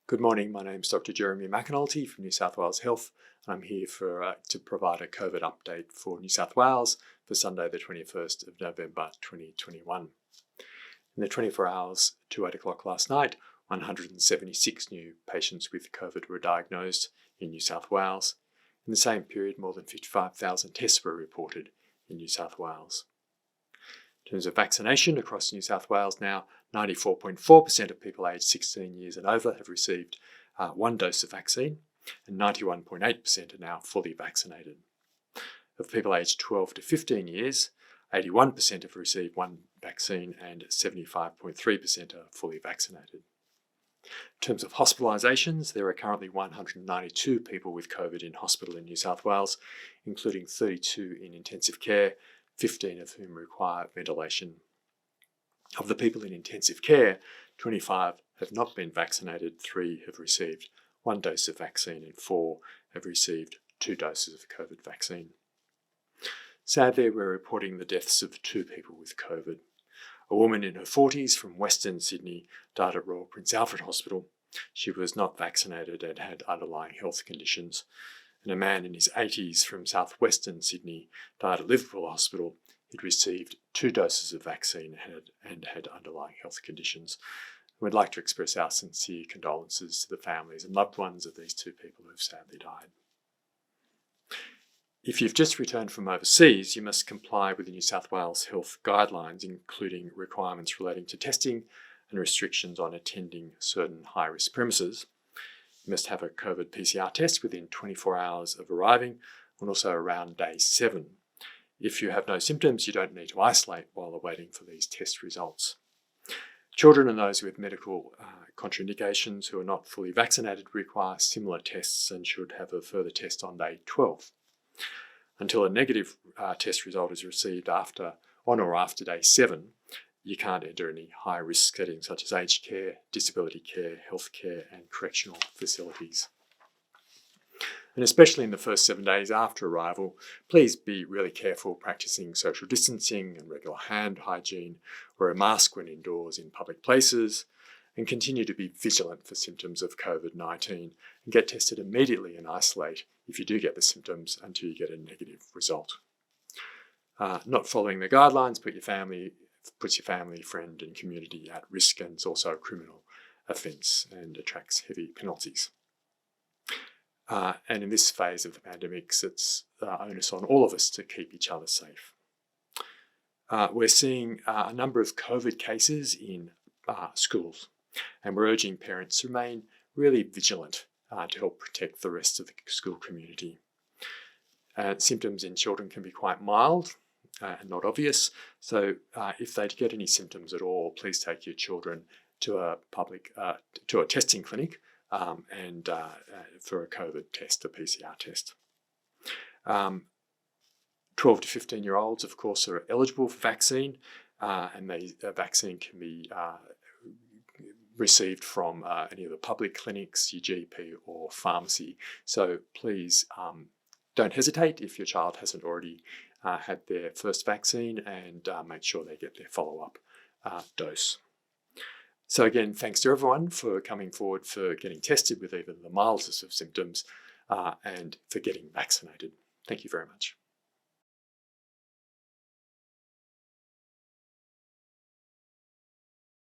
Good morning, my name is Dr. Jeremy McAnulty from New South Wales Health, and I'm here to provide a COVID update for New South Wales for Sunday the 21st of November 2021. In the 24 hours to 8 o'clock last night, 176 new patients with COVID were diagnosed in New South Wales. In the same period, more than 55,000 tests were reported in New South Wales. In terms of vaccination across New South Wales now, 94.4% of people aged 16 years and over have received one dose of vaccine, and 91.8% are now fully vaccinated. Of people aged 12 to 15 years, 81% have received one vaccine and 75.3% are fully vaccinated. In terms of hospitalisations, there are currently 192 people with COVID in hospital in New South Wales, including 32 in intensive care, 15 of whom require ventilation. Of the people in intensive care, 25 have not been vaccinated, 3 have received one dose of vaccine and 4 have received 2 doses of COVID vaccine. Sadly, we're reporting the deaths of 2 people with COVID. A woman in her 40s from Western Sydney died at Royal Prince Alfred Hospital. She was not vaccinated and had underlying health conditions. And a man in his 80s from southwestern Sydney died at Liverpool Hospital. He'd received 2 doses of vaccine and had underlying health conditions. We'd like to express our sincere condolences to the families and loved ones of these 2 people who have sadly died. If you've just returned from overseas, you must comply with the New South Wales Health guidelines, including requirements relating to testing and restrictions on attending certain high-risk premises. You must have a COVID PCR test within 24 hours of arriving and also around day 7. If you have no symptoms, you don't need to isolate while awaiting for these test results. Children and those with medical contraindications who are not fully vaccinated require similar tests and should have a further test on day 12. Until a negative test result is received on or after day 7, you can't enter any high-risk settings such as aged care, disability care, healthcare and correctional facilities. And especially in the first 7 days after arrival, please be really careful practicing social distancing and regular hand hygiene, wear a mask when indoors in public places, and continue to be vigilant for symptoms of COVID-19 and get tested immediately and isolate if you do get the symptoms until you get a negative result. Not following the guidelines puts your family, friend and community at risk, and is also a criminal offence and attracts heavy penalties. And in this phase of the pandemic, it's onus on all of us to keep each other safe. We're seeing a number of COVID cases in schools, and we're urging parents to remain really vigilant to help protect the rest of the school community. Symptoms in children can be quite mild and not obvious, so if they get any symptoms at all, please take your children to a testing clinic and for a COVID test, a PCR test. 12 to 15-year-olds, of course, are eligible for vaccine, and the vaccine can be received from any of the public clinics, your GP or pharmacy. So please don't hesitate if your child hasn't already had their first vaccine, and make sure they get their follow-up dose. So again, thanks to everyone for coming forward, for getting tested with even the mildest of symptoms, and for getting vaccinated. Thank you very much.